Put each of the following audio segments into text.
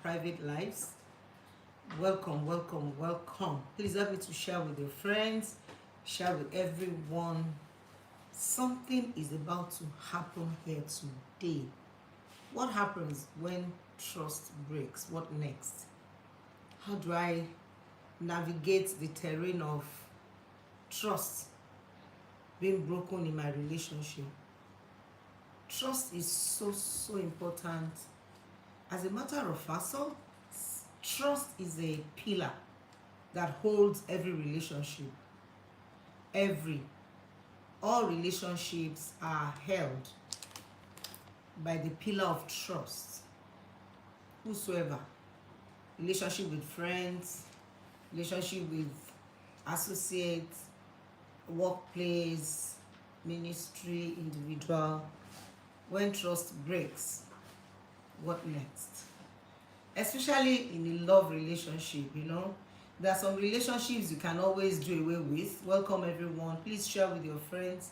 private lives. Welcome, welcome, welcome. Please help me to share with your friends, share with everyone. Something is about to happen here today. What happens when trust breaks? What next? How do I navigate the terrain of trust being broken in my relationship? Trust is so important. As a matter of fact, trust is a pillar that holds every relationship. All relationships are held by the pillar of trust. Whosoever, relationship with friends, relationship with associates, workplace, ministry, individual, when trust breaks, what next? Especially in a love relationship, there are some relationships you can always do away with. Welcome everyone. Please share with your friends.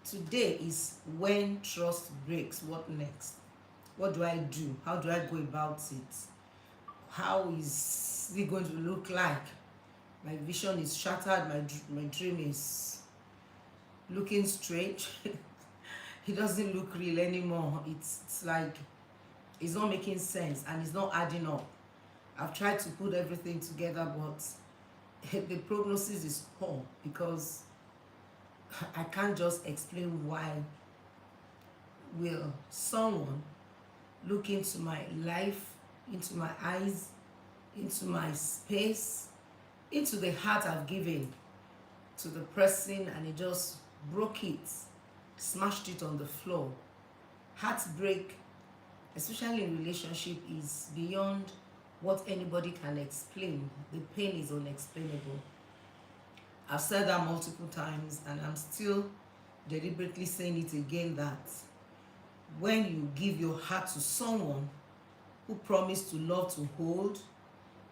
Today is when trust breaks. What next? What do I do? How do I go about it? How is it going to look like? My vision is shattered. My dream is looking strange. It doesn't look real anymore. It's like it's not making sense and it's not adding up. I've tried to put everything together, but the prognosis is poor because I can't just explain why. Will someone look into my life, into my eyes, into my space, into the heart I've given to the person, and it just broke it, smashed it on the floor? Heartbreak, especially in relationship, is beyond what anybody can explain. The pain is unexplainable. I've said that multiple times and I'm still deliberately saying it again, that when you give your heart to someone who promised to love, to hold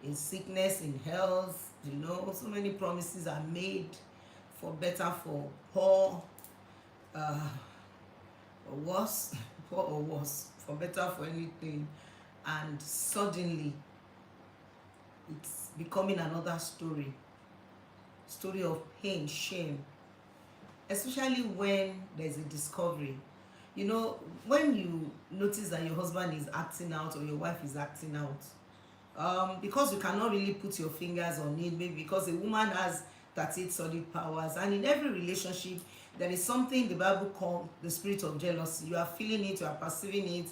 in sickness, in health, so many promises are made, for better, for poor, or worse, poor or worse, for better, for anything, and suddenly it's becoming another story of pain, shame, especially when there's a discovery. When you notice that your husband is acting out or your wife is acting out, because you cannot really put your fingers on it, maybe because a woman has 38 solid powers, and in every relationship there is something the Bible calls the spirit of jealousy. You are feeling it, you are perceiving it,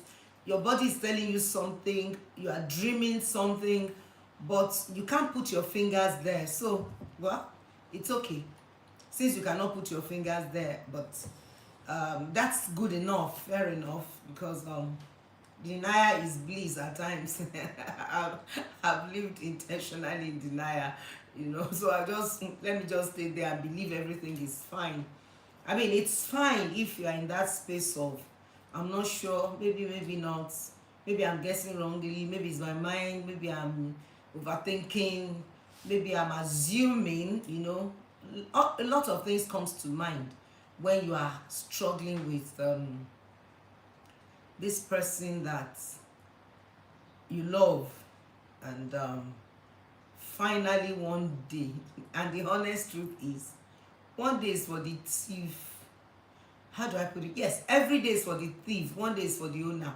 your body is telling you something, you are dreaming something, but you can't put your fingers there. So, well, it's okay since you cannot put your fingers there, but that's good enough, fair enough, because denial is bliss at times. I've lived intentionally in denial, so let me just stay there and believe everything is fine. I mean, it's fine if you are in that space of, I'm not sure, maybe not, maybe I'm guessing wrongly, maybe it's my mind, maybe I'm overthinking, maybe I'm assuming, a lot of things comes to mind when you are struggling with this person that you love, and finally one day, and the honest truth is, one day is for the thief. How do I put it? Yes, every day is for the thief, one day is for the owner.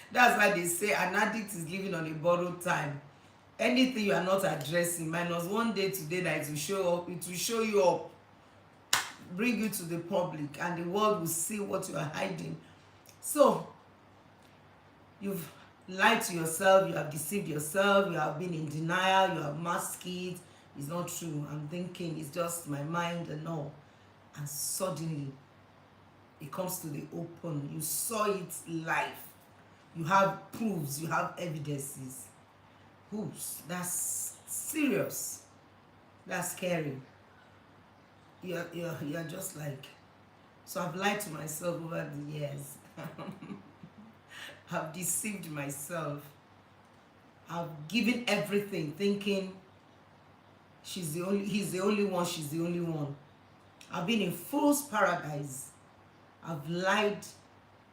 That's why they say an addict is living on a borrowed time. Anything you are not addressing, minus one day today that it will show up, it will show you up, bring you to the public, and the world will see what you are hiding. So you've lied to yourself, you have deceived yourself, you have been in denial, you have masked it. It's not true, I'm thinking it's just my mind and all. And suddenly it comes to the open. You saw it live, you have proofs, you have evidences. Oops, that's serious, that's scary. You're just like, so I've lied to myself over the years. I've deceived myself. I've given everything, thinking he's the only one, she's the only one. I've been in fool's paradise. I've lied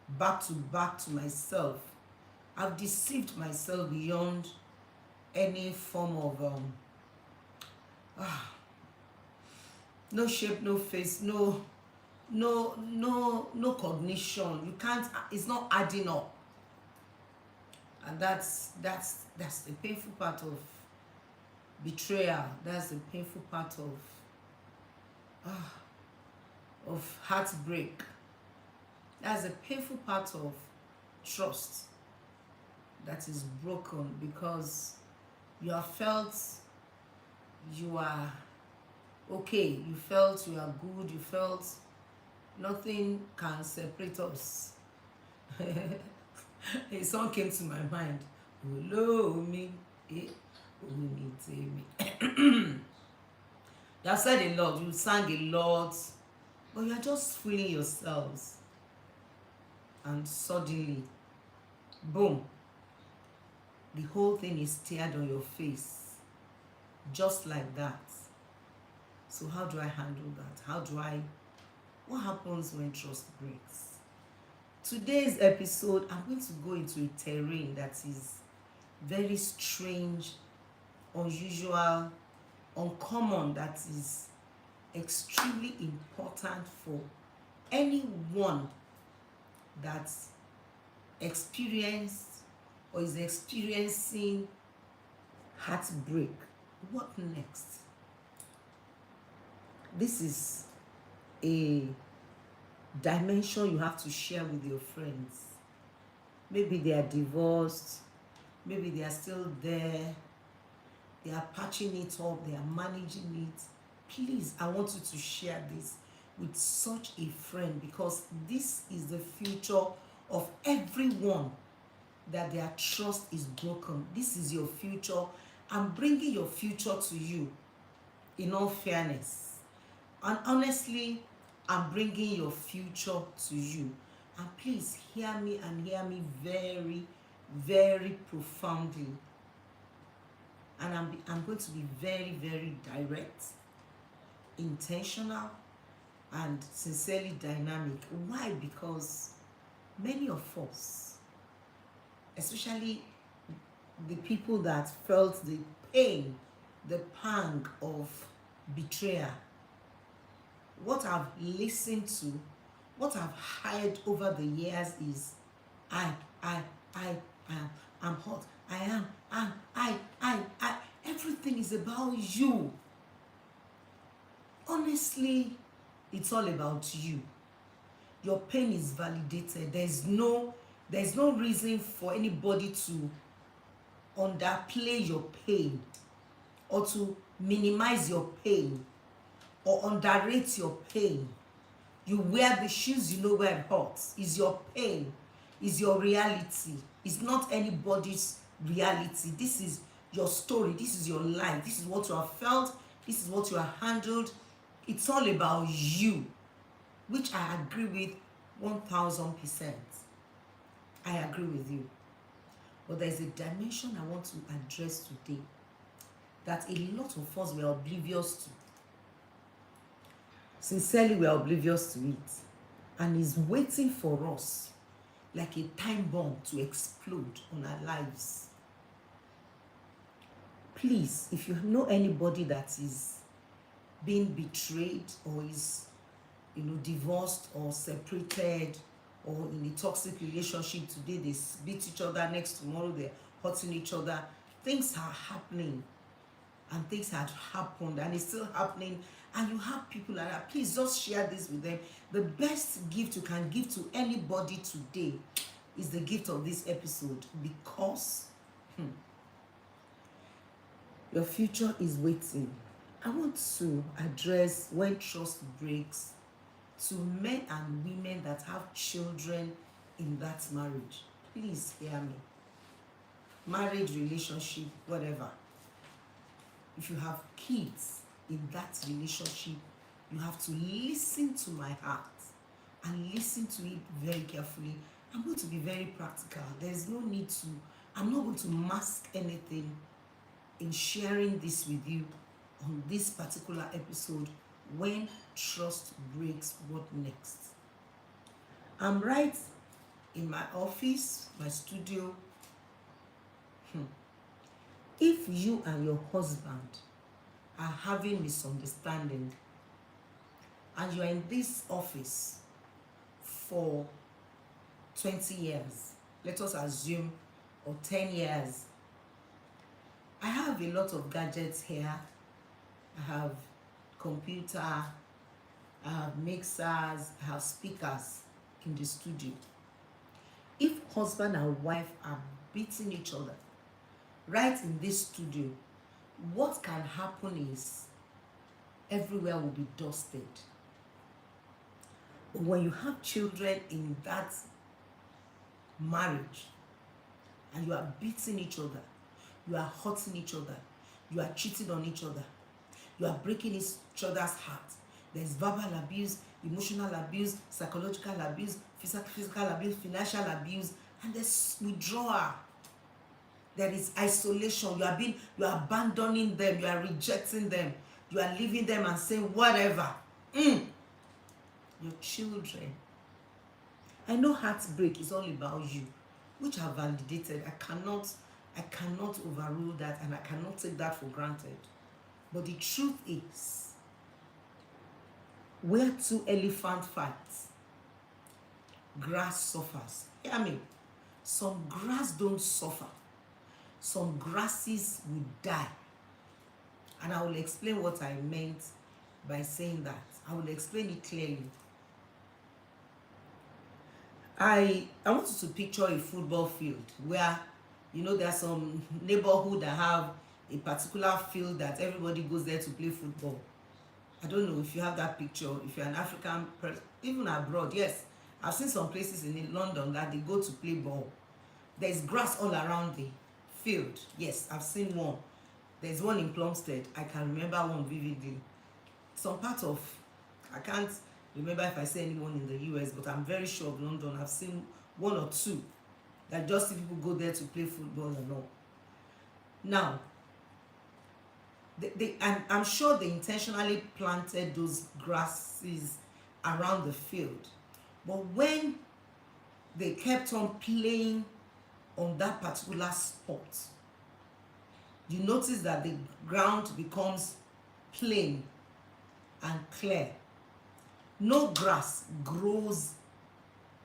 back to myself. I've deceived myself beyond any form of no shape, no face, no cognition. You can't, it's not adding up. And that's the painful part of betrayal. That's the painful part of heartbreak. That's the painful part of trust that is broken, because you have felt you are okay, you felt you are good, you felt nothing can separate us. A song came to my mind. Hello me, you have said a lot, you sang a lot, but you are just fooling yourselves. And suddenly, boom, the whole thing is stared on your face, just like that. So how do I handle that? What happens when trust breaks? Today's episode, I'm going to go into a terrain that is very strange, unusual, uncommon, that is extremely important for anyone that experienced or is experiencing heartbreak. What next? This is a dimension you have to share with your friends. Maybe they are divorced, maybe they are still there, they are patching it up, they are managing it. Please, I want you to share this with such a friend, because this is the future of everyone that their trust is broken. This is your future. I'm bringing your future to you, in all fairness. And honestly, I'm bringing your future to you. And please hear me, and hear me very, very profoundly. And I'm going to be very, very direct, intentional, and sincerely dynamic. Why? Because many of us, especially the people that felt the pain, the pang of betrayal, what I've listened to, what I've heard over the years is, I'm hot, I. Everything is about you. Honestly, it's all about you. Your pain is validated. There's no reason for anybody to underplay your pain, or to minimize your pain, or underrate your pain. You wear the shoes, you know where it hurts. It's your pain, it's your reality. It's not anybody's reality. This is your story, this is your life, this is what you have felt, this is what you have handled. It's all about you, which I agree with 1000%. I agree with you. But there's a dimension I want to address today that a lot of us were oblivious to. Sincerely, we are oblivious to it, and is waiting for us like a time bomb to explode on our lives. Please, if you know anybody that is being betrayed, or is divorced or separated, or in a toxic relationship, today they beat each other, next tomorrow they're hurting each other, things are happening, and things had happened, and it's still happening, and you have people like that, please just share this with them. The best gift you can give to anybody today is the gift of this episode, because your future is waiting. I want to address when trust breaks to men and women that have children in that marriage. Please hear me. Marriage, relationship, whatever. If you have kids in that relationship, you have to listen to my heart and listen to it very carefully. I'm going to be very practical. There's no need to, I'm not going to mask anything in sharing this with you on this particular episode. When trust breaks, what next? I'm right in my office, my studio, If you and your husband are having misunderstanding and you are in this office for 20 years, let us assume, or 10 years, I have a lot of gadgets here. I have computer, I have mixers, I have speakers in the studio. If husband and wife are beating each other right in this studio, what can happen is everywhere will be dusted. When you have children in that marriage and you are beating each other, you are hurting each other, you are cheating on each other, you are breaking each other's heart, there's verbal abuse, emotional abuse, psychological abuse, physical abuse, financial abuse, and there's withdrawal. There is isolation. You are abandoning them, you are rejecting them, you are leaving them and saying whatever. Your children. I know heartbreak is all about you, which I validated. I cannot overrule that, and I cannot take that for granted. But the truth is, where two elephants fight, grass suffers. Hear me. Some grass don't suffer. Some grasses will die. And I will explain what I meant by saying that. I will explain it clearly. I want you to picture a football field where, there are some neighborhood that have a particular field that everybody goes there to play football. I don't know if you have that picture, if you're an African person, even abroad. Yes, I've seen some places in London that they go to play ball. There's grass all around the field. Yes, I've seen one. There's one in Plumstead. I can remember one vividly. Some part of, I can't remember if I say anyone in the US, but I'm very sure of London. I've seen one or two that just people go there to play football and all. Now, and I'm sure they intentionally planted those grasses around the field. But when they kept on playing on that particular spot, you notice that the ground becomes plain and clear. No grass grows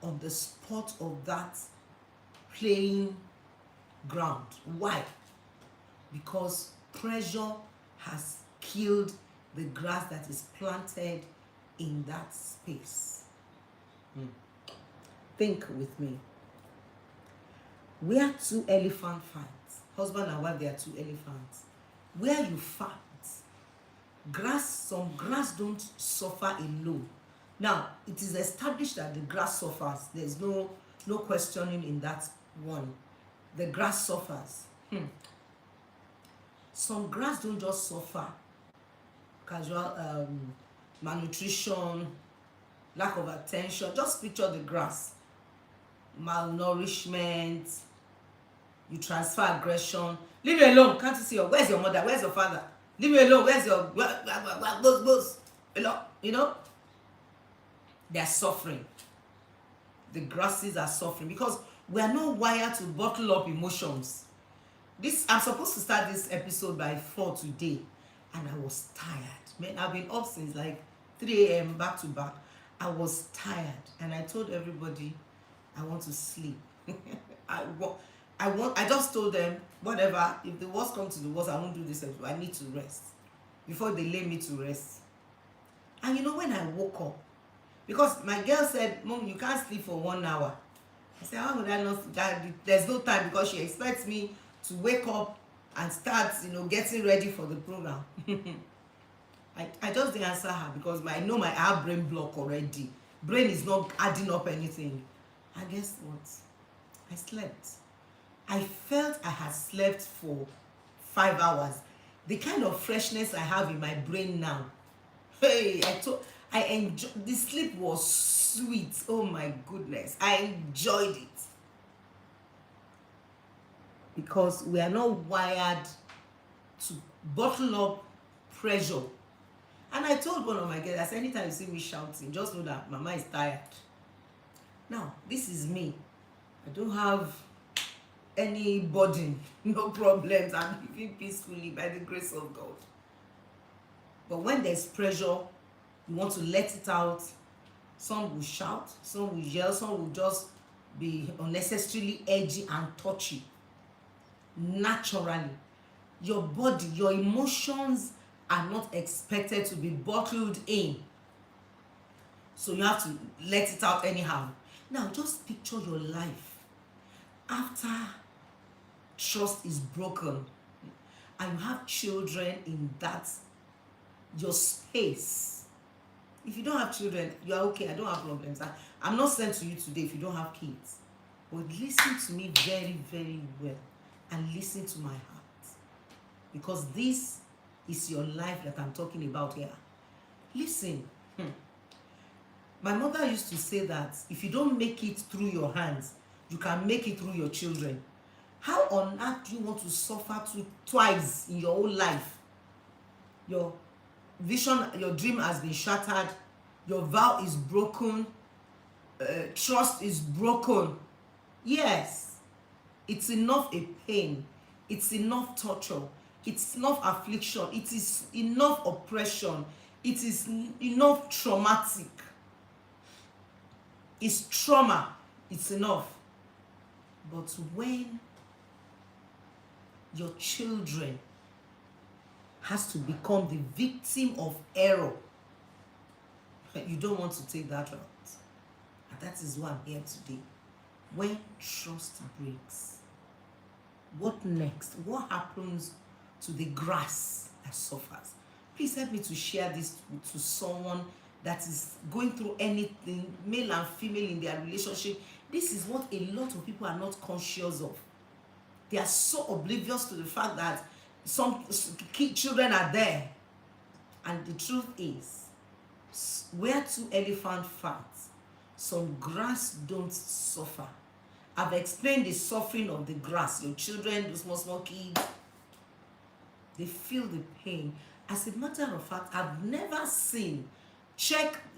on the spot of that playing ground. Why? Because pressure has killed the grass that is planted in that space. Think with me. Where two elephants fight, husband and wife, they are two elephants. Where you fight, some grass don't suffer alone. Now, it is established that the grass suffers. There's no questioning in that one. The grass suffers. Some grass don't just suffer casual malnutrition, lack of attention. Just picture the grass. Malnourishment, you transfer aggression. Leave me alone. Can't you see where's your mother? Where's your father? Leave me alone. Where's your boss? They're suffering. The grasses are suffering because we are not wired to bottle up emotions. I'm supposed to start this episode by 4 today, and I was tired. Man, I've been up since like 3 a.m. back to back. I was tired, and I told everybody I want to sleep. I just told them, whatever, if the worst comes to the worst, I won't do this episode. I need to rest before they lay me to rest. And when I woke up, because my girl said, Mom, you can't sleep for 1 hour. I said, how would I not? There's no time, because she expects me to wake up and start, getting ready for the program. I just didn't answer her because I know I have brain block already. Brain is not adding up anything. And guess what? I slept. I felt I had slept for 5 hours. The kind of freshness I have in my brain now. Hey, I enjoyed, the sleep was sweet. Oh my goodness. I enjoyed it. Because we are not wired to bottle up pressure. And I told one of my girls, I said, anytime you see me shouting, just know that Mama is tired. Now, this is me. I don't have any burden, no problems, and living peacefully by the grace of God. But when there's pressure, you want to let it out. Some will shout, some will yell, some will just be unnecessarily edgy and touchy. Naturally, your body, your emotions are not expected to be bottled in. So you have to let it out anyhow. Now, just picture your life after trust is broken and you have children in that, your space. If you don't have children, you are okay. I don't have problems. I'm not sent to you today if you don't have kids. But listen to me very, very well and listen to my heart. Because this is your life that I'm talking about here. Listen. My mother used to say that if you don't make it through your hands, you can make it through your children. How on earth do you want to suffer twice in your whole life? Your vision, your dream has been shattered, your vow is broken, trust is broken. Yes, it's enough a pain, it's enough torture, it's enough affliction, it is enough oppression, it is enough traumatic. It's trauma, it's enough. But when your children has to become the victim of error, you don't want to take that route. And that is why I'm here today. When trust breaks, what next? What happens to the grass that suffers? Please help me to share this to someone that is going through anything, male and female, in their relationship. This is what a lot of people are not conscious of. They are so oblivious to the fact that some children are there. And the truth is, where two elephants fight, some grass don't suffer. I've explained the suffering of the grass. Your children, the small kids, they feel the pain. As a matter of fact, I've never seen,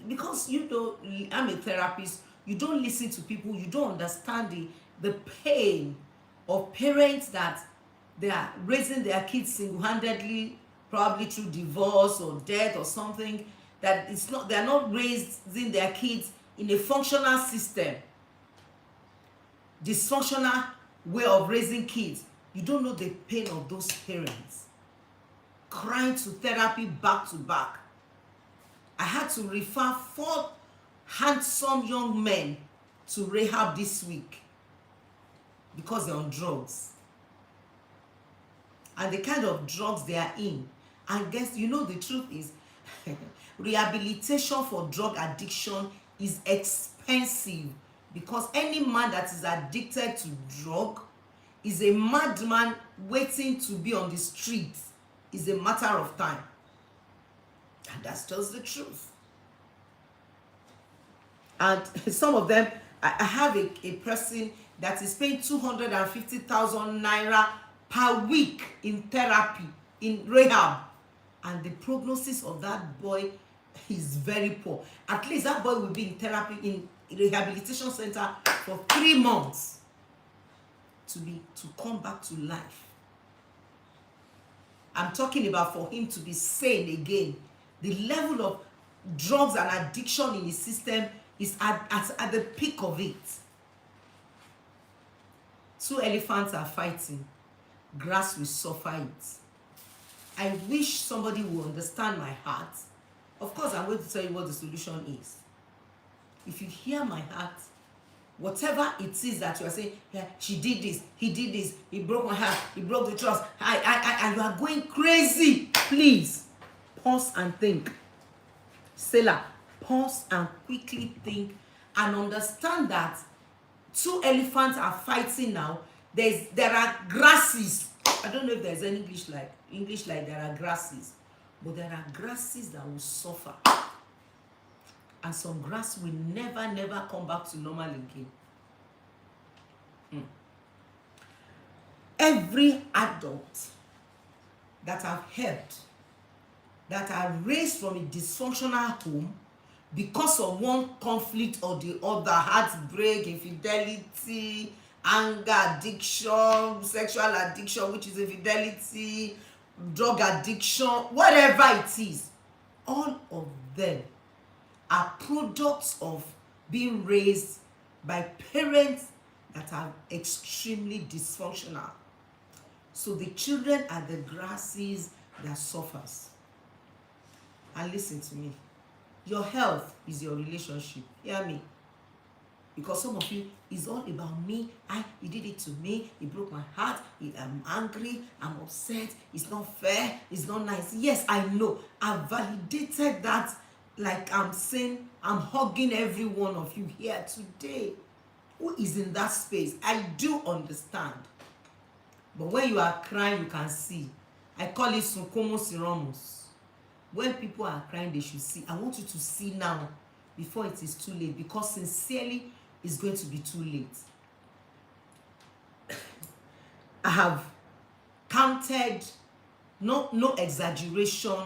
because I'm a therapist, you don't listen to people, you don't understand the pain of parents that they are raising their kids single-handedly, probably through divorce or death or something, that they are not raising their kids in a functional system, dysfunctional way of raising kids. You don't know the pain of those parents crying to therapy back to back. I had to refer 4 handsome young men to rehab this week because they're on drugs. And the kind of drugs they are in. And guess, the truth is, rehabilitation for drug addiction is expensive, because any man that is addicted to drug is a madman waiting to be on the street. It's a matter of time. And that's just the truth. And some of them, I have a person that is paying 250,000 naira per week in therapy, in rehab. And the prognosis of that boy is very poor. At least that boy will be in therapy, in rehabilitation center for 3 months to come back to life. I'm talking about for him to be sane again. The level of drugs and addiction in his system is at the peak of it. 2 elephants are fighting. Grass will suffer it. I wish somebody would understand my heart. Of course, I'm going to tell you what the solution is. If you hear my heart, whatever it is that you are saying, yeah, she did this, he did this, he broke my heart, he broke the trust, and you are going crazy, please pause and think. Selah, pause and quickly think and understand that 2 elephants are fighting now. There are grasses. I don't know if there's any English like there are grasses, but there are grasses that will suffer, and some grass will never come back to normal again. Every adult that I've helped that are raised from a dysfunctional home because of one conflict or the other, heartbreak, infidelity, anger addiction, sexual addiction, which is infidelity, drug addiction, whatever it is, all of them are products of being raised by parents that are extremely dysfunctional. So the children are the grasses that suffers. And listen to me, your health is your relationship. Hear me? Because some of you, it's all about me. He did it to me. He broke my heart. I'm angry. I'm upset. It's not fair. It's not nice. Yes, I know. I've validated that. Like I'm saying, I'm hugging every one of you here today who is in that space. I do understand. But when you are crying, you can see. I call it sunkomo siramos. When people are crying, they should see. I want you to see now before it is too late, because sincerely, it's going to be too late. I have counted, no exaggeration,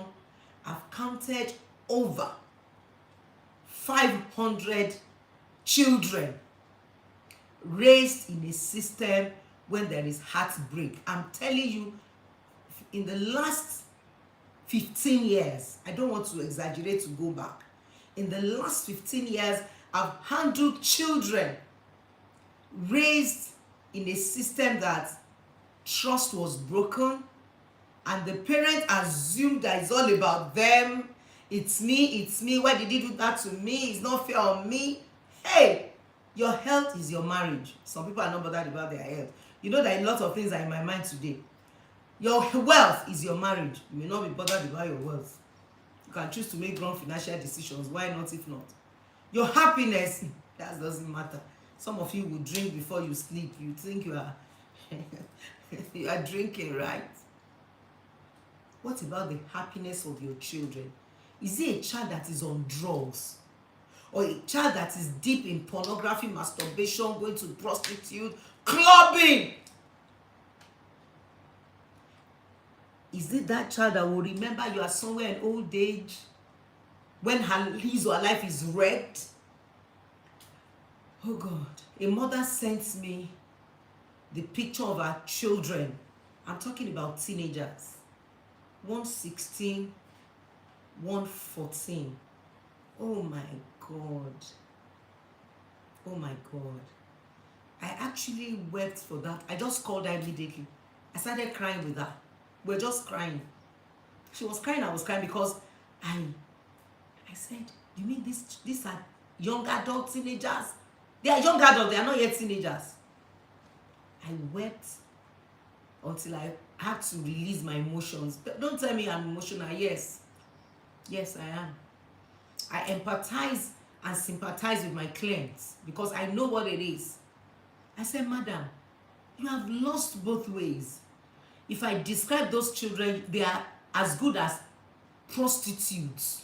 I've counted over 500 children raised in a system when there is heartbreak. I'm telling you, in the last 15 years, I don't want to exaggerate to go back. In the last 15 years, I've handled children raised in a system that trust was broken, and the parent assumed that it's all about them. It's me. Why did he do that to me? It's not fair on me. Hey, your health is your marriage. Some people are not bothered about their health. You know that a lot of things are in my mind today. Your wealth is your marriage. You may not be bothered about your wealth. You can choose to make wrong financial decisions. Why not if not? Your happiness, that doesn't matter. Some of you will drink before you sleep. You think you are you are drinking, right? What about the happiness of your children? Is it a child that is on drugs? Or a child that is deep in pornography, masturbation, going to prostitute, clubbing? Is it that child that will remember you are somewhere in old age when his or her life is wrecked? Oh God, a mother sent me the picture of her children. I'm talking about teenagers. One 16, one 14. Oh my God. Oh my God. I actually wept for that. I just called her immediately. I started crying with her. We're just crying. She was crying, I was crying, because I said, you mean these are young adult teenagers? They are young adults, they are not yet teenagers. I wept until I had to release my emotions. Don't tell me I'm emotional. Yes, I am. I empathize and sympathize with my clients because I know what it is. I said, madam, you have lost both ways. If I describe those children, they are as good as prostitutes.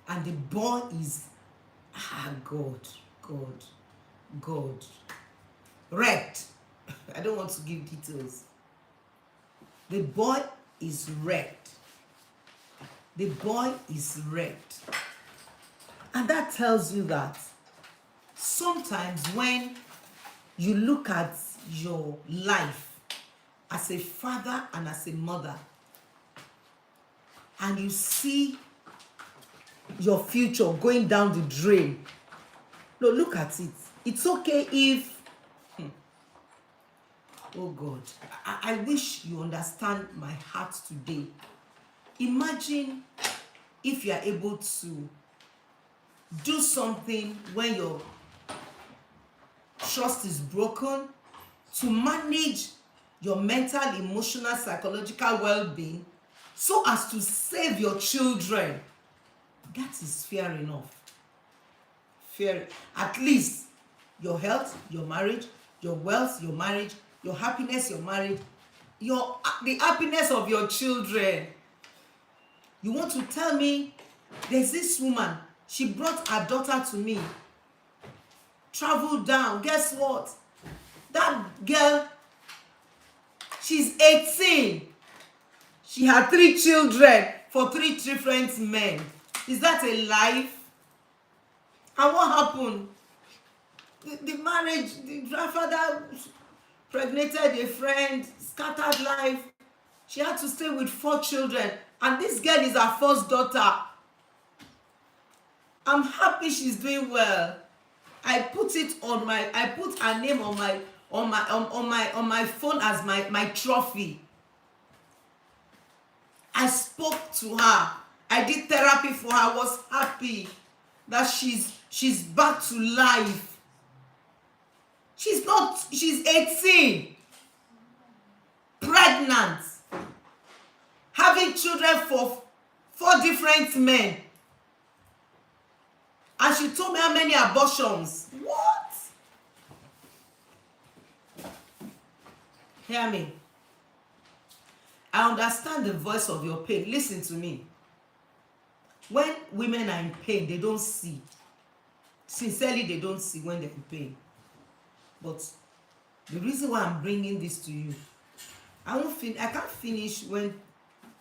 And the boy is, God. Wrecked. I don't want to give details. The boy is wrecked. The boy is wrecked. And that tells you that sometimes when you look at your life as a father and as a mother, and you see your future going down the drain, no, look at it. It's okay if, oh God, I wish you understand my heart today. Imagine if you are able to do something when your trust is broken, to manage your mental, emotional, psychological well-being so as to save your children. That is fair enough. Fair. At least your health, your marriage, your wealth, your marriage, your happiness, your marriage, the happiness of your children. You want to tell me there's this woman, she brought her daughter to me, traveled down. Guess what? That girl, she's 18. She had 3 children for 3 different men. Is that a life? And what happened? the marriage, the grandfather pregnated a friend, scattered life. She had to stay with 4 children, and this girl is her first daughter. I'm happy she's doing well. I put her name on my phone as my trophy. I spoke to her. I did therapy for her. I was happy that she's back to life. She's 18, pregnant, having children for 4 different men. And she told me how many abortions. What? Hear me. I understand the voice of your pain. Listen to me. When women are in pain, they don't see. Sincerely, they don't see when they're in pain. But the reason why I'm bringing this to you, I can't finish when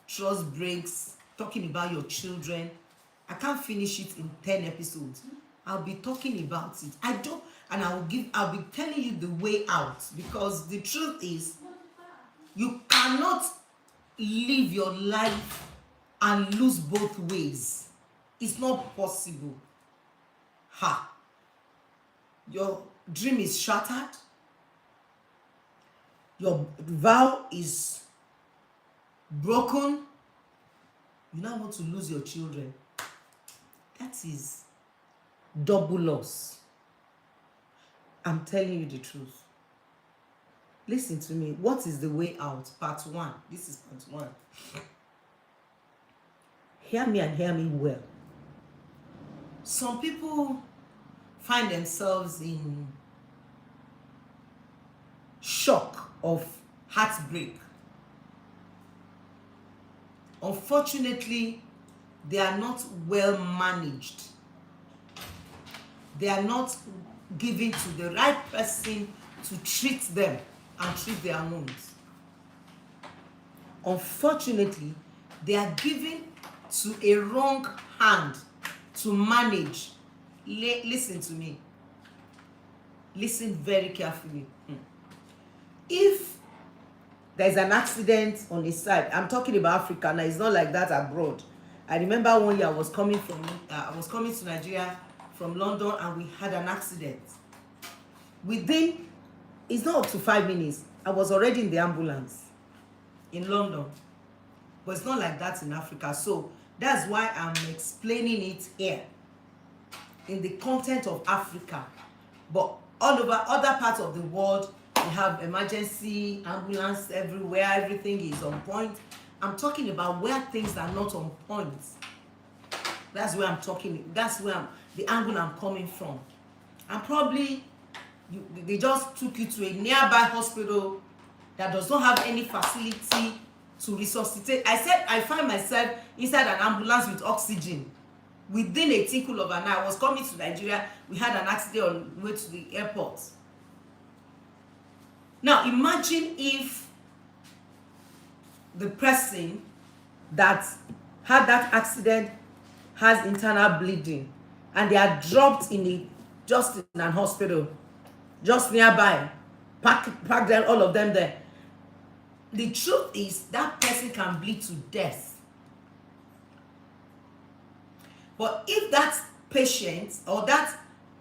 trust breaks, talking about your children. I can't finish it in 10 episodes. I'll be talking about it. I'll be telling you the way out, because the truth is, you cannot live your life and lose both ways. It's not possible. Your dream is shattered. Your vow is broken. You now want to lose your children. That is double loss. I'm telling you the truth. Listen to me. What is the way out? Part 1. This is part 1. Hear me and hear me well. Some people find themselves in shock of heartbreak. Unfortunately, they are not well managed. They are not given to the right person to treat them and treat their wounds. Unfortunately, they are given to a wrong hand to manage. Listen to me. Listen very carefully. If there's an accident on a side, I'm talking about Africa now, it's not like that abroad. I remember one year I was coming to Nigeria from London, and we had an accident. Within, it's not up to 5 minutes, I was already in the ambulance in London. But it's not like that in Africa. So that's why I'm explaining it here in the content of Africa. But all over other parts of the world, we have emergency ambulance everywhere. Everything is on point. I'm talking about where things are not on point. That's where I'm talking. That's where the angle I'm coming from. And probably they just took you to a nearby hospital that does not have any facility to resuscitate. I said I find myself inside an ambulance with oxygen. Within a tinkle of an eye, I was coming to Nigeria. We had an accident on the way to the airport. Now imagine if the person that had that accident has internal bleeding, and they are dropped just in an hospital, just nearby, pack them, all of them there. The truth is that person can bleed to death. But if that patient or that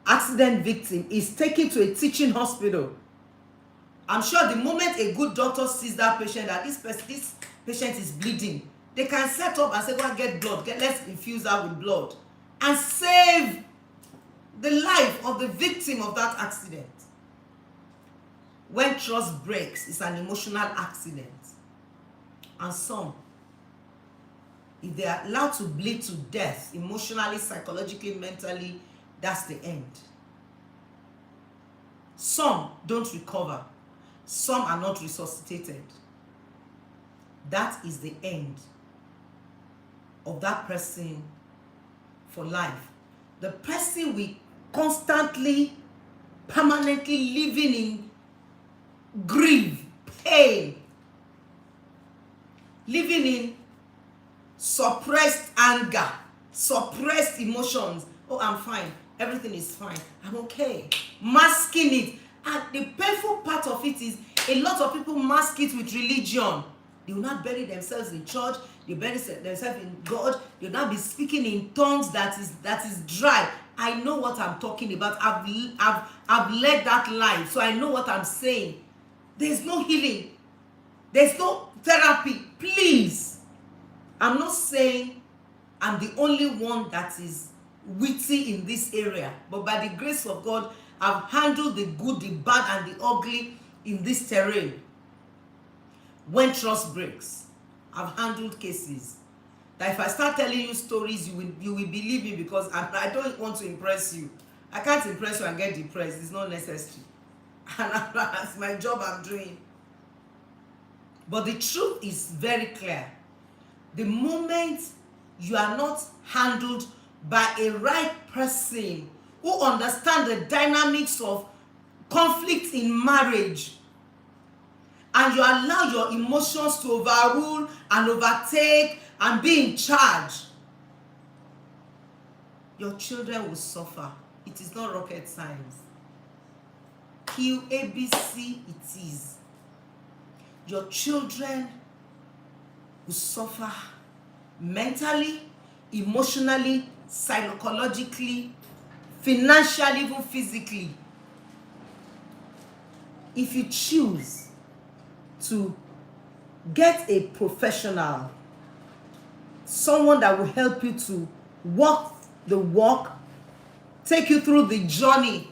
accident victim is taken to a teaching hospital, I'm sure the moment a good doctor sees that patient, that this patient is bleeding, they can set up and say, go and get blood, let's infuse her with blood, and save the life of the victim of that accident. When trust breaks, it's an emotional accident. And some, if they are allowed to bleed to death, emotionally, psychologically, mentally, that's the end. Some don't recover. Some are not resuscitated. That is the end of that person for life. The person we constantly, permanently living in grief, pain, living in suppressed anger, suppressed emotions. Oh, I'm fine. everything is fine, I'm okay. Masking it. And the painful part of it is a lot of people mask it with religion. They will not bury themselves in church, they bury themselves in God, they will not be speaking in tongues that is dry. I know what I'm talking about. I've led that life, so I know what I'm saying. There's no healing, there's no therapy. Please, I'm not saying I'm the only one that is witty in this area, but by the grace of God, I've handled the good, the bad, and the ugly in this terrain. When trust breaks, I've handled cases that if I start telling you stories, you will believe me, because I don't want to impress you. I can't impress you and get depressed. It's not necessary. And that's my job I'm doing. But the truth is very clear. The moment you are not handled by a right person who understands the dynamics of conflict in marriage, and you allow your emotions to overrule and overtake and be in charge, your children will suffer. It is not rocket science. QABC it is. Your children will suffer mentally, emotionally, psychologically, financially, even physically, if you choose to get a professional, someone that will help you to walk the walk, take you through the journey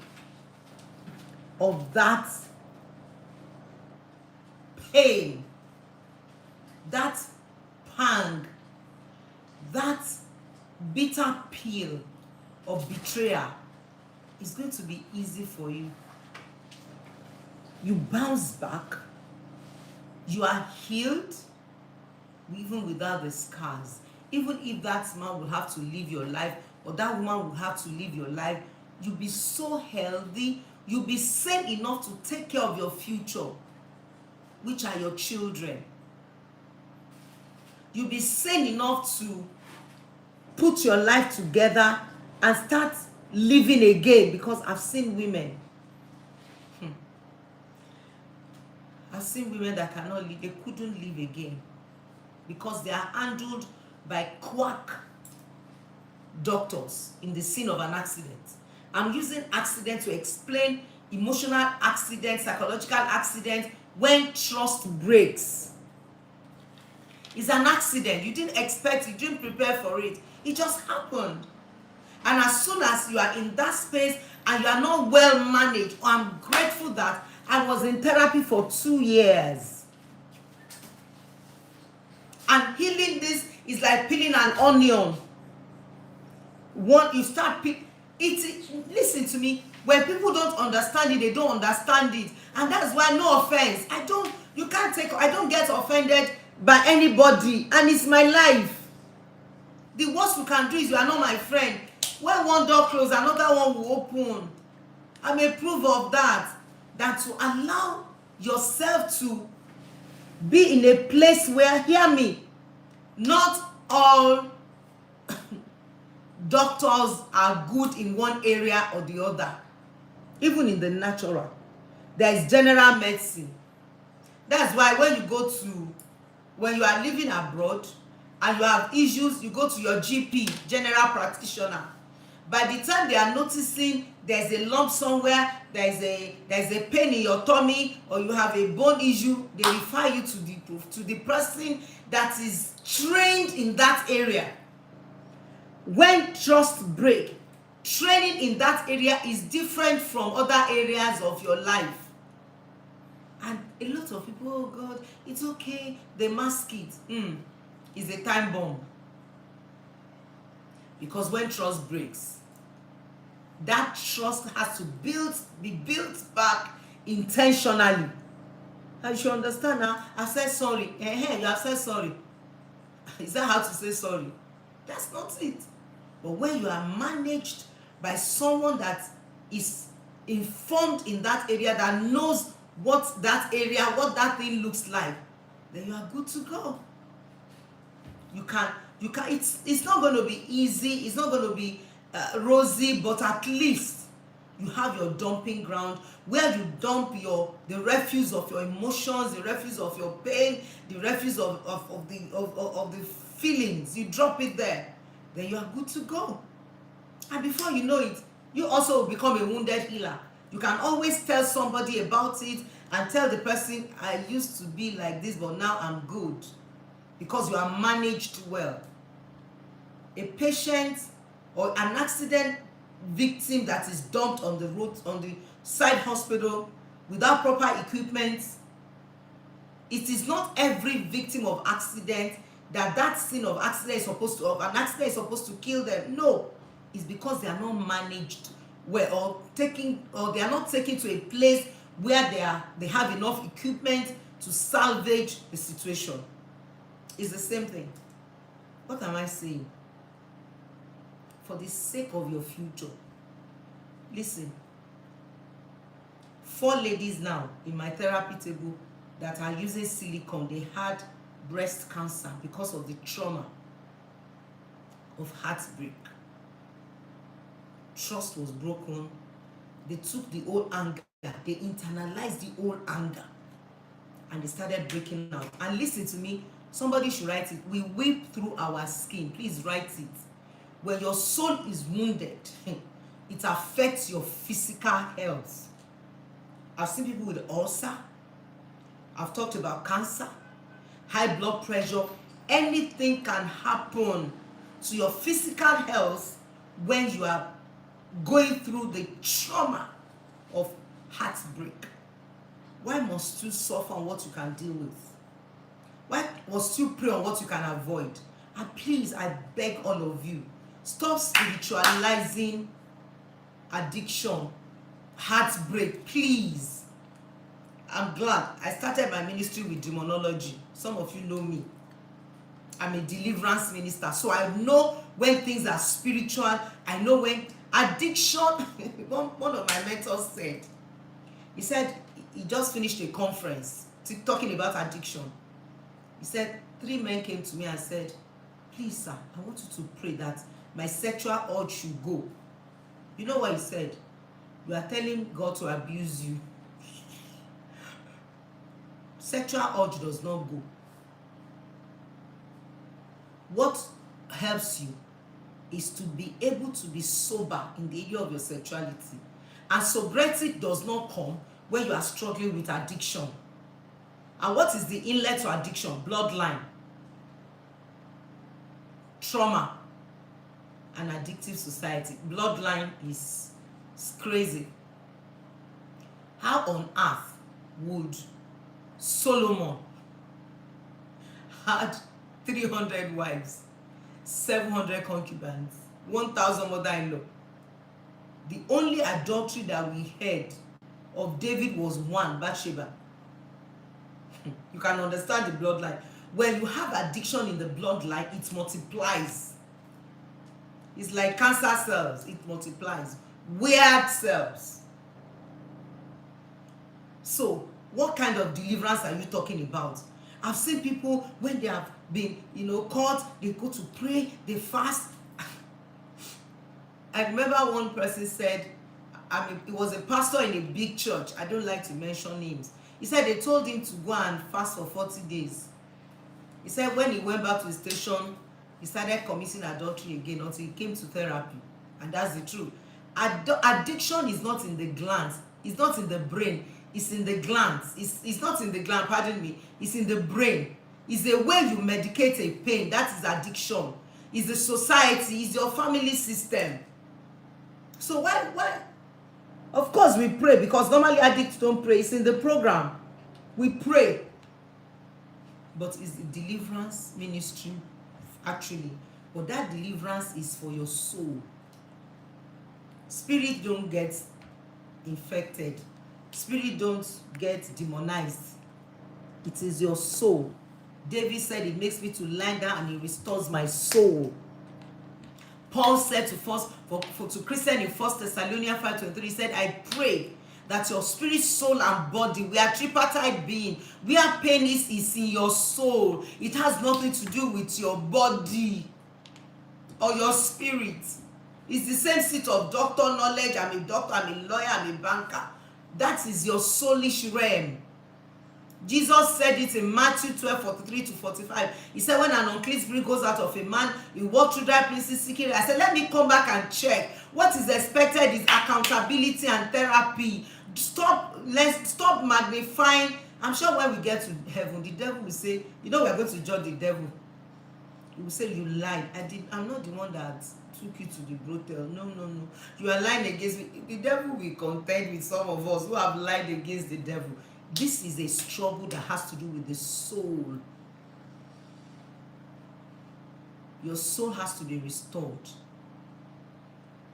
of that pain, that pang, that bitter pill of betrayal. It's going to be easy for you. You bounce back. You are healed, even without the scars. Even if that man will have to leave your life, or that woman will have to leave your life, you'll be so healthy. You'll be sane enough to take care of your future, which are your children. You'll be sane enough to put your life together and start living again, because I've seen women. I've seen women that cannot live, they couldn't live again because they are handled by quack doctors in the scene of an accident. I'm using accident to explain emotional accident, psychological accident, when trust breaks. It's an accident. You didn't expect, you didn't prepare for it. It just happened. And as soon as you are in that space and you are not well managed, I'm grateful that I was in therapy for 2 years. And healing this is like peeling an onion. One, you start eating. Listen to me. When people don't understand it, they don't understand it. And that's why, no offense. I don't get offended by anybody. And it's my life. The worst you can do is you are not my friend. When one door closes, another one will open. I'm a proof of that. That to allow yourself to be in a place where, hear me, not all doctors are good in one area or the other. Even in the natural, there is general medicine. That's why when you are living abroad and you have issues, you go to your GP, general practitioner. By the time they are noticing there's a lump somewhere, there's a pain in your tummy, or you have a bone issue, they refer you to the person that is trained in that area. When trust break, training in that area is different from other areas of your life. And a lot of people, oh God, it's okay, they mask it. It's a time bomb. Because when trust breaks, that trust has to be built back intentionally. And you should understand now, I said sorry. You have said sorry. Is that how to say sorry? That's not it. But when you are managed by someone that is informed in that area, that knows what that area, what that thing looks like, then you are good to go. You can it's not going to be easy. It's not going to be rosy, but at least you have your dumping ground where you dump the refuse of your emotions, the refuse of your pain, the refuse of the feelings. You drop it there, then you are good to go. And before you know it, you also become a wounded healer. You can always tell somebody about it and tell the person, I used to be like this, but now I'm good, because you are managed well. A patient or an accident victim that is dumped on the road, on the side hospital without proper equipment, it is not every victim of accident that scene of accident is supposed to, of an accident is supposed to kill them. No, it's because they are not managed well, or they are not taken to a place where they have enough equipment to salvage the situation. It's the same thing. What am I saying? For the sake of your future, listen. 4 ladies now in my therapy table that are using silicone, they had breast cancer because of the trauma of heartbreak. Trust was broken. They took the old anger, they internalized the old anger, and they started breaking out. And listen to me, somebody should write it. We weep through our skin. Please write it. When your soul is wounded, it affects your physical health. I've seen people with ulcer. I've talked about cancer, high blood pressure. Anything can happen to your physical health when you are going through the trauma of heartbreak. Why must you suffer on what you can deal with? Why must you pray on what you can avoid? And please, I beg all of you, stop spiritualizing addiction, heartbreak, please. I'm glad I started my ministry with demonology. Some of you know me. I'm a deliverance minister, so I know when things are spiritual. I know when addiction. One of my mentors said, he said he just finished a conference talking about addiction. He said 3 men came to me and said, please sir, I want you to pray that my sexual urge should go. You know what he said? You are telling God to abuse you. Sexual urge does not go. What helps you is to be able to be sober in the area of your sexuality. And sobriety does not come when you are struggling with addiction. And what is the inlet to addiction? Bloodline, trauma, and addictive society. Bloodline is crazy. How on earth would Solomon had 300 wives, 700 concubines, 1,000 mother-in-law? The only adultery that we heard of David was one, Bathsheba. You can understand the bloodline. When you have addiction in the bloodline, it multiplies. It's like cancer cells, it multiplies. Weird cells. So, what kind of deliverance are you talking about? I've seen people, when they have been, caught, they go to pray, they fast. I remember one person said, it was a pastor in a big church. I don't like to mention names. He said they told him to go and fast for 40 days. He said when he went back to the station, he started committing adultery again until he came to therapy. And that's the truth. Addiction is not in the glands. It's not in the brain. It's in the glands. It's not in the gland, pardon me. It's in the brain. It's the way you medicate a pain. That is addiction. It's the society. It's your family system. So why? Of course we pray, because normally addicts don't pray. It's in the program. We pray. But it's the deliverance ministry, actually. But that deliverance is for your soul. Spirit don't get infected. Spirit don't get demonized. It is your soul. David said, it makes me to lie down and it restores my soul. Paul said to Christian in 1 Thessalonians 5:23, he said, I pray that your spirit, soul, and body, we are tripartite being. Where pain is in your soul. It has nothing to do with your body or your spirit. It's the same seat of doctor knowledge. I'm a doctor, I'm a lawyer, I'm a banker. That is your soulish realm. Jesus said it in Matthew 12:43-45. He said, when an unclean spirit goes out of a man, he walks through dry places seeking. I said, let me come back and check. What is expected is accountability and therapy. Let's stop magnifying. I'm sure when we get to heaven, the devil will say, you know, we're going to judge the devil. He will say, you lied. I'm not the one that took you to the brothel. No. You are lying against me. The devil will contend with some of us who have lied against the devil. This is a struggle that has to do with the soul. Your soul has to be restored.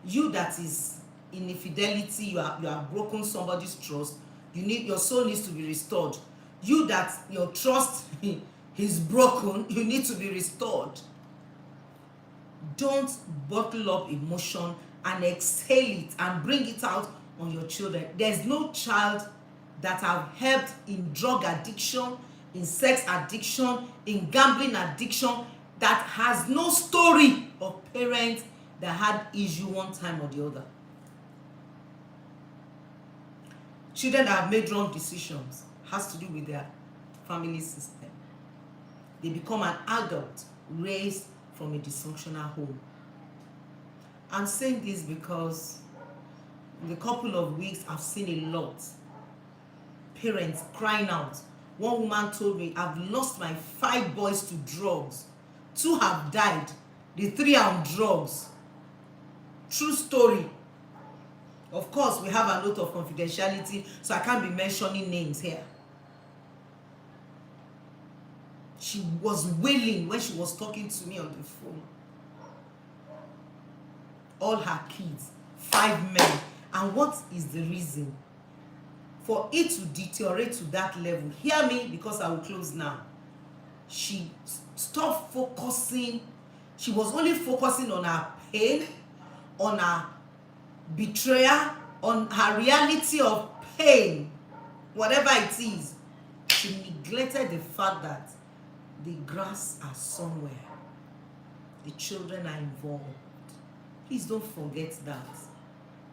You that is in infidelity, you have broken somebody's trust. Your soul needs to be restored. You that your trust is broken, you need to be restored. Don't bottle up emotion and exhale it and bring it out on your children. There's no child that have helped in drug addiction, in sex addiction, in gambling addiction, that has no story of parents that had issue one time or the other. Children that have made wrong decisions has to do with their family system. They become an adult raised from a dysfunctional home. I'm saying this because in a couple of weeks I've seen a lot. Parents crying out. One woman told me, I've lost my 5 boys to drugs. 2 have died. The 3 are on drugs. True story. Of course, we have a note of confidentiality, so I can't be mentioning names here. She was wailing when she was talking to me on the phone. All her kids, 5 men. And what is the reason? For it to deteriorate to that level, hear me because I will close now. She stopped focusing. She was only focusing on her pain, on her betrayal, on her reality of pain, whatever it is. She neglected the fact that the grass are somewhere. The children are involved. Please don't forget that.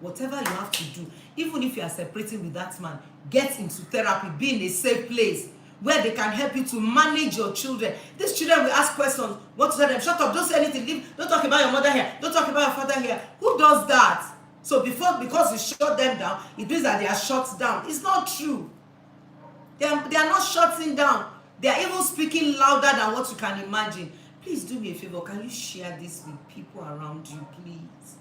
Whatever you have to do, even if you are separating with that man, get into therapy, be in a safe place where they can help you to manage your children. These children will ask questions. What to tell them? Shut up, don't say anything, leave, don't talk about your mother here, don't talk about your father here. Who does that? So because you shut them down, it means that they are shut down. It's not true. They are not shutting down. They are even speaking louder than what you can imagine. Please do me a favor. Can you share this with people around you, please?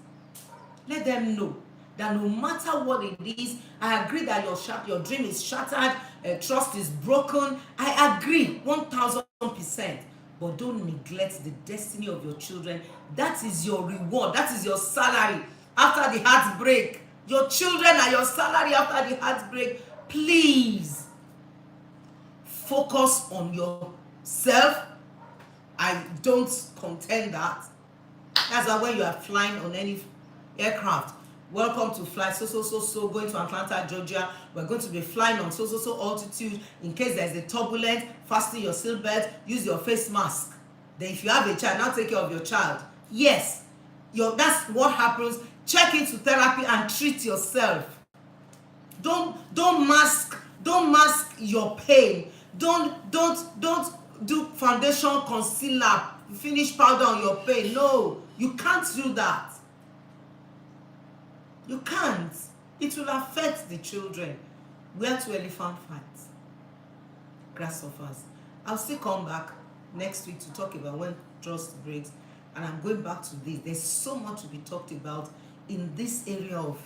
Let them know that no matter what it is, I agree that your dream is shattered, trust is broken. I agree 1000%. But don't neglect the destiny of your children. That is your reward. That is your salary after the heartbreak. Your children are your salary after the heartbreak. Please focus on yourself. I don't contend that. That's why when you are flying on any aircraft, welcome to fly so going to Atlanta, Georgia. We're going to be flying on so altitude. In case there's a turbulence, fasten your seatbelt, use your face mask. Then if you have a child, now take care of your child. Yes, that's what happens. Check into therapy and treat yourself. Don't mask your pain. Don't do foundation, concealer, finish powder on your pain. No, you can't do that. You can't. It will affect the children. Where to elephant fights? Grasshoppers. I'll still come back next week to talk about when trust breaks. And I'm going back to this. There's so much to be talked about in this area of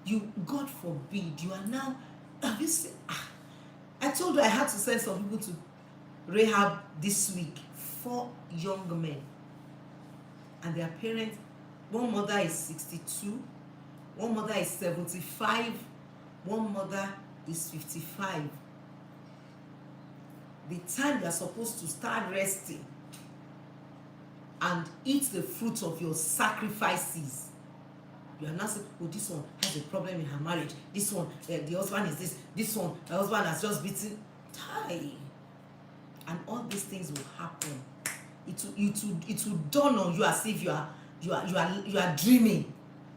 you. God forbid, you are now. Have you seen? I told you I had to send some people to rehab this week. 4 young men. And their parents, one mother is 62. One mother is 75. One mother is 55. The time you are supposed to start resting and eat the fruit of your sacrifices, you are not saying, oh, this one has a problem in her marriage. This one, the husband is this. This one, the husband has just beaten. Tie. And all these things will happen. It will dawn on you as if you you are dreaming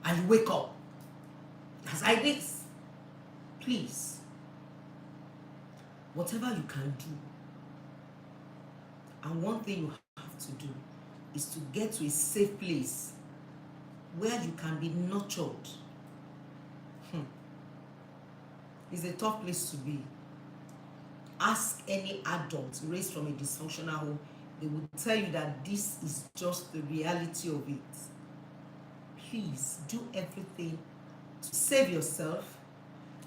and you wake up. That's like this. Please, whatever you can do, and one thing you have to do is to get to a safe place where you can be nurtured. It's a tough place to be. Ask any adult raised from a dysfunctional home, they will tell you that this is just the reality of it. Please do everything to save yourself,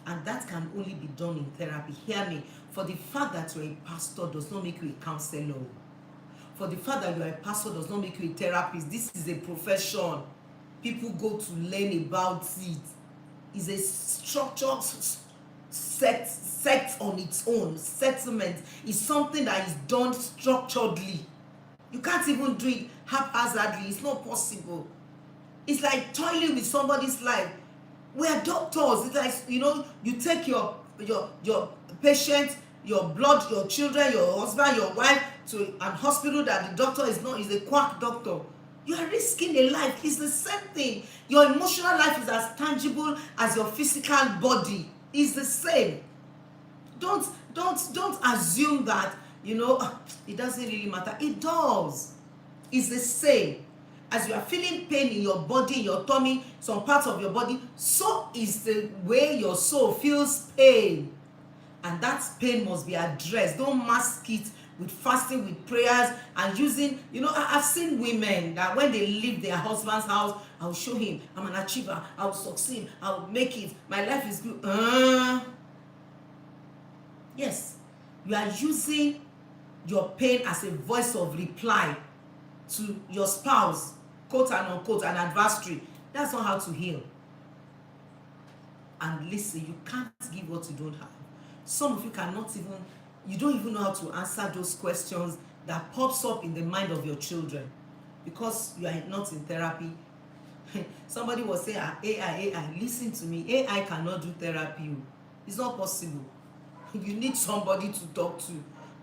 and that can only be done in therapy. Hear me, for the fact that you're a pastor does not make you a counselor. For the fact that you're a pastor does not make you a therapist. This is a profession. People go to learn about it. It's a structured set on its own. Settlement is something that is done structuredly. You can't even do it haphazardly. It's not possible. It's like toiling with somebody's life. We are doctors. It's like, you take your patient, your blood, your children, your husband, your wife to an hospital that the doctor is a quack doctor. You are risking a life. It's the same thing. Your emotional life is as tangible as your physical body. It's the same. Don't assume that, it doesn't really matter. It does. It's the same. As you are feeling pain in your body, in your tummy, some parts of your body, so is the way your soul feels pain. And that pain must be addressed. Don't mask it with fasting, with prayers, and using, I've seen women that when they leave their husband's house, I'll show him, I'm an achiever, I'll succeed, I'll make it, my life is good. Yes, you are using your pain as a voice of reply to your spouse, quote and unquote, an adversary. That's not how to heal. And listen, you can't give what you don't have. Some of you you don't even know how to answer those questions that pops up in the mind of your children because you are not in therapy. Somebody was saying, AI, listen to me, AI cannot do therapy. It's not possible. You need somebody to talk to.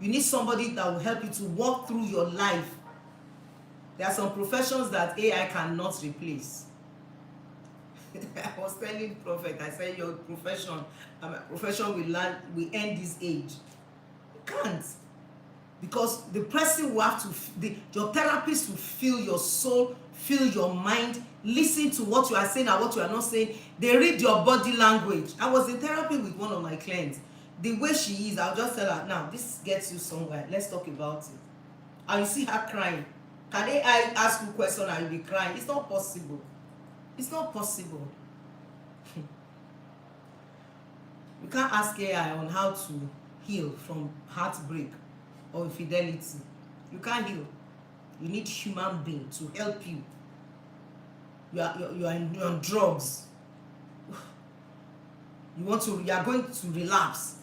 You need somebody that will help you to walk through your life. There are some professions that AI cannot replace. I was telling Prophet, I said your profession will end this age. You can't. Because the person will have to, your therapist will feel your soul, feel your mind, listen to what you are saying and what you are not saying. They read your body language. I was in therapy with one of my clients. The way she is, I'll just tell her, now, this gets you somewhere. Let's talk about it. And you see her crying. Can AI ask you a question and you'll be crying? It's not possible. It's not possible. You can't ask AI on how to heal from heartbreak or infidelity. You can't heal. You need human being to help you. You are on drugs. You are going to relapse.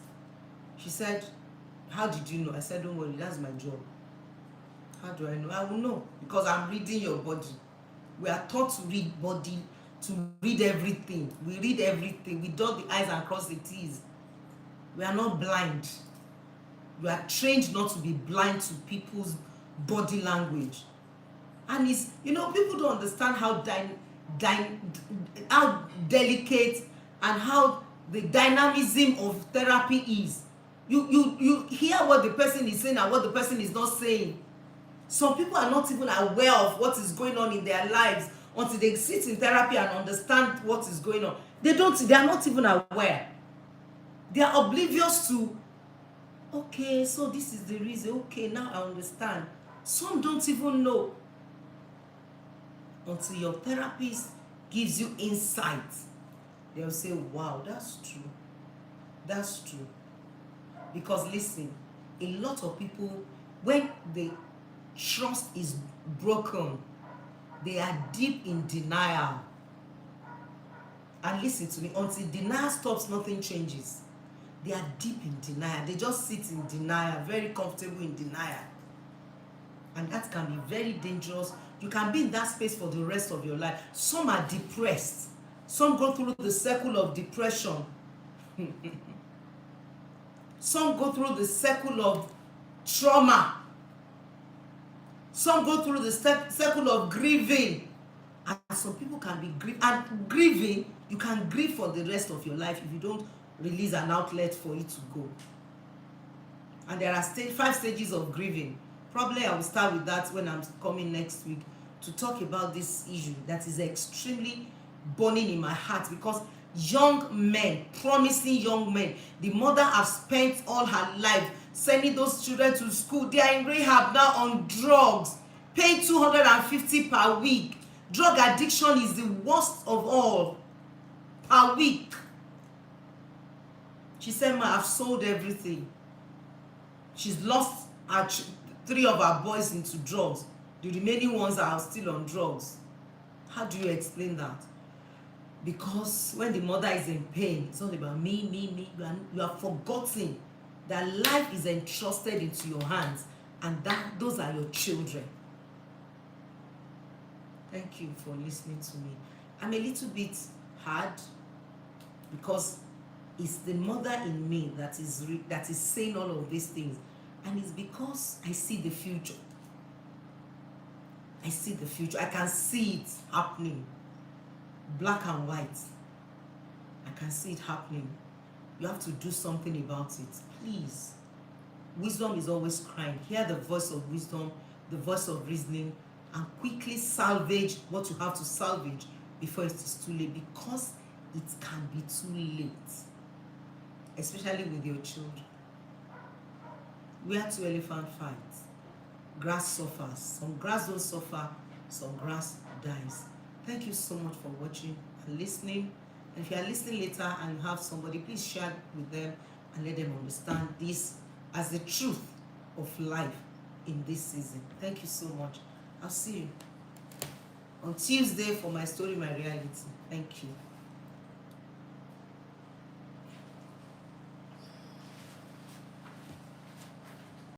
She said, how did you know? I said, don't worry, that's my job. How do I know? I will know because I'm reading your body. We are taught to read body, to read everything. We read everything. We dot the I's and cross the T's. We are not blind. We are trained not to be blind to people's body language. And it's, people don't understand how delicate and how the dynamism of therapy is. You hear what the person is saying and what the person is not saying. Some people are not even aware of what is going on in their lives until they sit in therapy and understand what is going on. They are not even aware. They are oblivious to, okay, so this is the reason. Okay, now I understand. Some don't even know until your therapist gives you insight. They'll say, wow, that's true. That's true. Because listen, a lot of people, when the trust is broken, they are deep in denial. And listen to me, until denial stops, nothing changes. They are deep in denial. They just sit in denial, very comfortable in denial. And that can be very dangerous. You can be in that space for the rest of your life. Some are depressed. Some go through the circle of depression. Some go through the circle of trauma. Some go through the circle of grieving. And some people can be grieving. You can grieve for the rest of your life if you don't release an outlet for it to go. And there are 5 stages of grieving. Probably I will start with that when I'm coming next week to talk about this issue that is extremely burning in my heart, because young men, promising young men, the mother has spent all her life sending those children to school. They are in rehab now on drugs, paying 250 per week. Drug addiction is the worst of all. Per week. She said, ma, I've sold everything. She's lost 3 of her boys into drugs. The remaining ones are still on drugs. How do you explain that? Because when the mother is in pain, it's not about me. You are forgotten that life is entrusted into your hands, and that those are your children. Thank you for listening to me. I'm a little bit hard because it's the mother in me that is saying all of these things, and it's because I see the future. I see the future. I can see it happening, black and white. I can see it happening. You have to do something about it, please. Wisdom is always crying. Hear the voice of wisdom, the voice of reasoning, and quickly salvage what you have to salvage before it is too late, because it can be too late, especially with your children. Where 2 elephants fight, grass suffers. Some grass don't suffer, some grass dies. Thank you so much for watching and listening. And if you are listening later and you have somebody, please share with them and let them understand this as the truth of life in this season. Thank you so much. I'll see you on Tuesday for my story, my reality. Thank you.